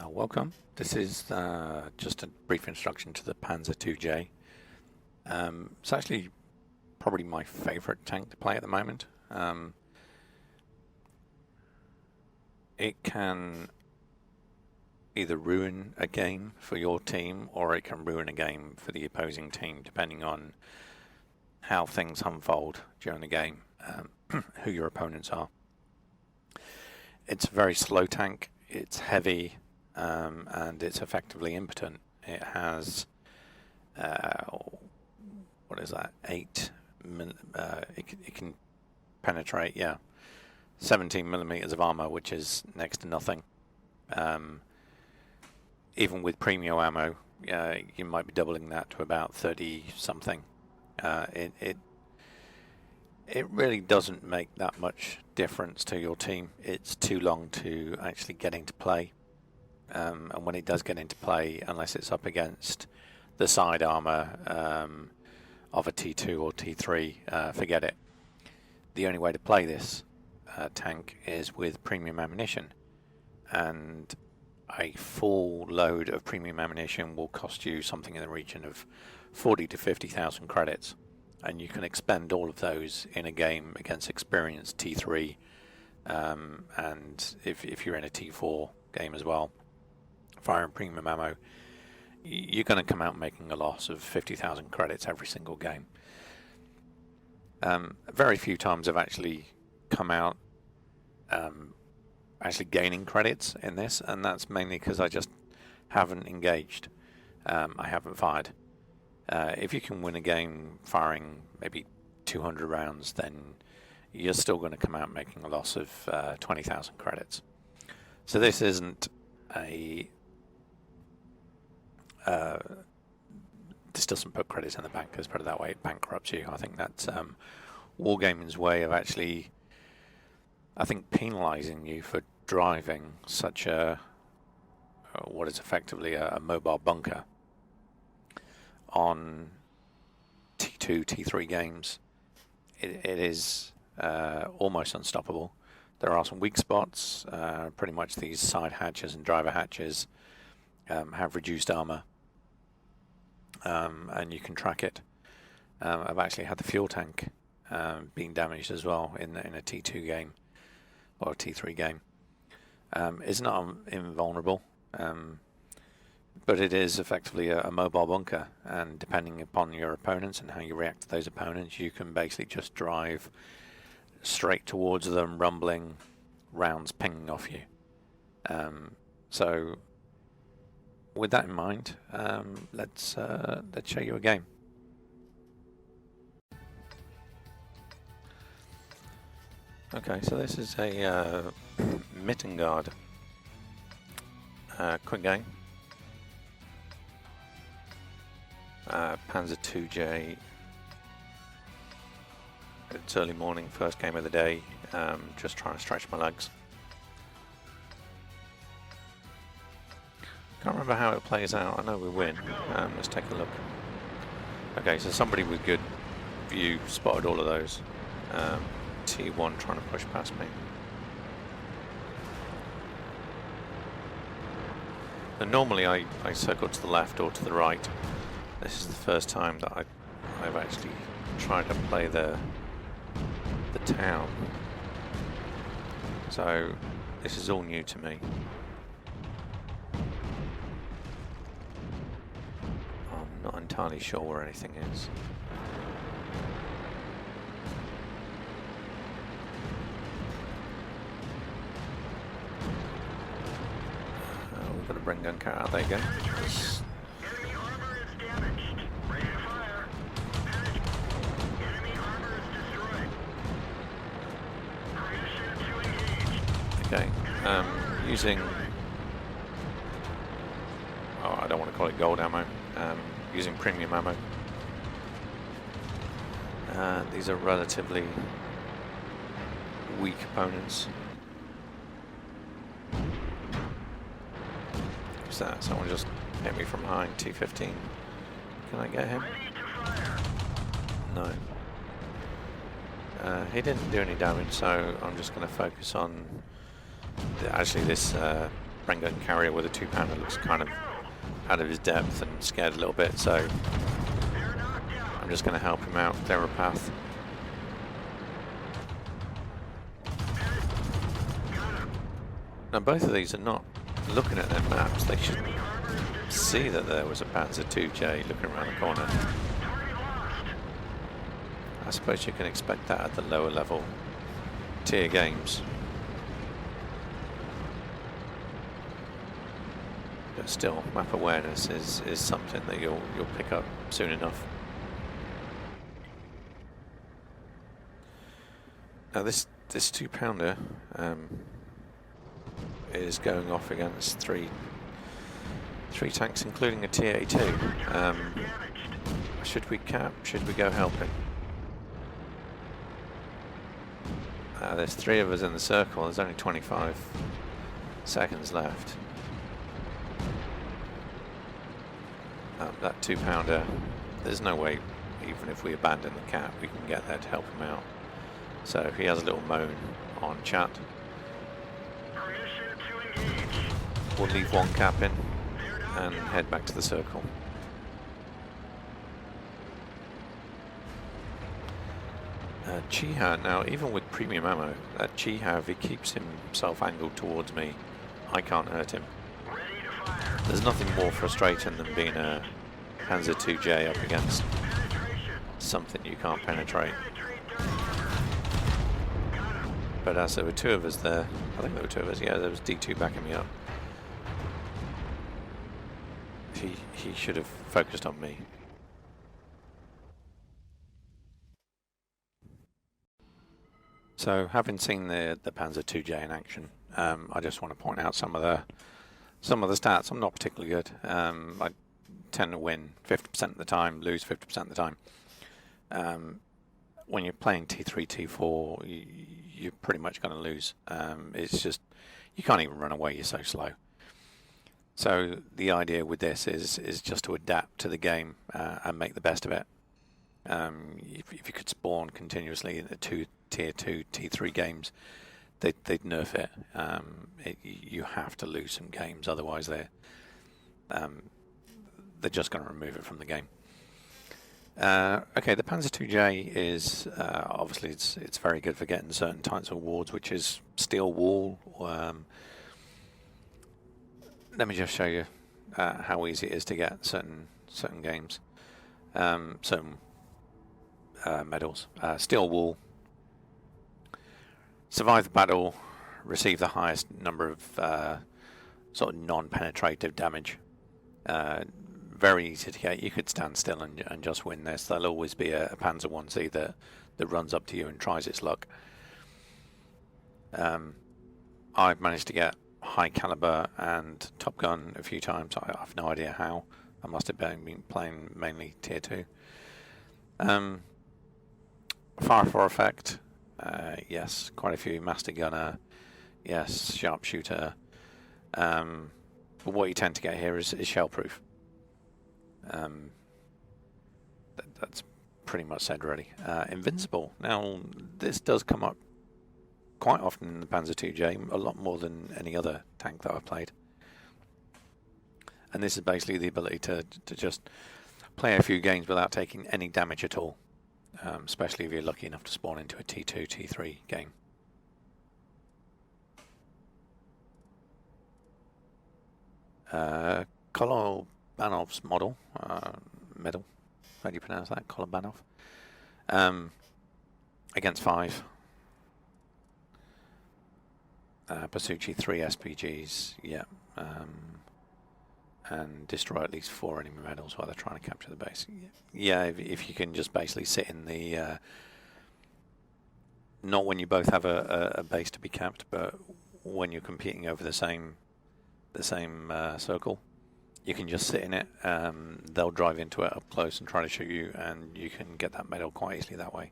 Welcome. This is just a brief introduction to the Panzer II. It's actually probably my favorite tank to play at the moment. It can either ruin a game for your team or it can ruin a game for the opposing team, depending on how things unfold during the game, who your opponents are. It's a very slow tank, it's heavy, and it's effectively impotent. It has, what is that, it can penetrate, 17 millimeters of armor, which is next to nothing. Even with premium ammo, you might be doubling that to about 30 something. It really doesn't make that much difference to your team. It's too long to actually get into play. And when it does get into play, unless it's up against the side armor of a T2 or T3, forget it. The only way to play this tank is with premium ammunition. And a full load of premium ammunition will cost you something in the region of 40 to 50,000 credits. And you can expend all of those in a game against experienced T3, and if you're in a T4 game as well, firing premium ammo, you're going to come out making a loss of 50,000 credits every single game. Very few times I've actually come out actually gaining credits in this, and that's mainly because I just haven't engaged. I haven't fired. If you can win a game firing maybe 200 rounds, then you're still going to come out making a loss of 20,000 credits. So this isn't a... this doesn't put credits in the bank, let's put it that way. It bankrupts you. I think that's Wargaming's way of actually, I think, penalising you for driving such a... what is effectively a mobile bunker on T2, T3 games. It is almost unstoppable. There are some weak spots. Pretty much these side hatches and driver hatches have reduced armor, and you can track it. I've actually had the fuel tank being damaged as well in a T2 game or a T3 game. It's not invulnerable. But it is effectively a mobile bunker, and depending upon your opponents and how you react to those opponents, you can basically just drive straight towards them, rumbling, rounds pinging off you. So, with that in mind, let's show you a game. Okay, so this is a mitten guard quick game. Panzer II. It's early morning, first game of the day, just trying to stretch my legs. Can't remember how it plays out. I know we win. Let's take a look. Okay, so somebody with good view spotted all of those. T1 trying to push past me. And normally I circle to the left or to the right. This is the first time that I've actually tried to play the town. So this is all new to me. I'm not entirely sure where anything is. We've got to bring gun cat out. There you go. Okay, using, I don't want to call it gold ammo, using premium ammo. These are relatively weak opponents. What's that? Someone just hit me from behind, T15. Can I get him? No. He didn't do any damage, so I'm just going to focus on actually this Bren gun carrier with a 2-pounder looks kind of out of his depth and scared a little bit, so I'm just going to help him out, clear a path. Now both of these are not looking at their maps. They should see that there was a Panzer IIJ looking around the corner. I suppose you can expect that at the lower level tier games. But still, map awareness is something that you'll pick up soon enough. Now this 2-pounder is going off against three tanks, including a T-82. Should we cap? Should we go helping? There's 3 of us in the circle. There's only 25 seconds left. That 2-pounder, there's no way, even if we abandon the cap, we can get there to help him out. So he has a little moan on chat. We'll leave 1 cap in and head back to the circle. Chiha, now even with premium ammo, that Chiha, if he keeps himself angled towards me, I can't hurt him. There's nothing more frustrating than being a Panzer IIJ up against something you can't penetrate. But as there were 2 of us there, I think there were 2 of us, yeah, there was D2 backing me up. He should have focused on me. So, having seen the Panzer IIJ in action, I just want to point out some of the stats. I'm not particularly good. I tend to win 50% of the time, lose 50% of the time. When you're playing T3, T4, you're pretty much going to lose. It's just, you can't even run away, you're so slow. So the idea with this is just to adapt to the game and make the best of it. If you could spawn continuously in the tier 2, T3 games, they'd nerf it. You have to lose some games, otherwise they're just going to remove it from the game. Okay, the Panzer IIJ is obviously it's very good for getting certain types of awards, which is steel wall. Let me just show you how easy it is to get certain games, certain medals. Steel wall. Survive the battle, receive the highest number of sort of non-penetrative damage. Very easy to get. You could stand still and just win this. There'll always be a Panzer 1C that runs up to you and tries its luck. I've managed to get high caliber and Top Gun a few times. I have no idea how. I must have been playing mainly tier 2. Fire for effect. Yes, quite a few. Master gunner, yes. Sharpshooter. But what you tend to get here is shell proof. That's pretty much said already. Invincible. Now this does come up quite often in the Panzer IIJ, a lot more than any other tank that I've played. And this is basically the ability to just play a few games without taking any damage at all. Especially if you're lucky enough to spawn into a T2, T3 game. Kolobanov's medal, how do you pronounce that? Kolobanov. Against 5. Pasucci 3 SPGs, yeah. And destroy at least 4 enemy medals while they're trying to capture the base. Yeah, if you can just basically sit in the... not when you both have a base to be capped, but when you're competing over the same circle, you can just sit in it. They'll drive into it up close and try to shoot you, and you can get that medal quite easily that way.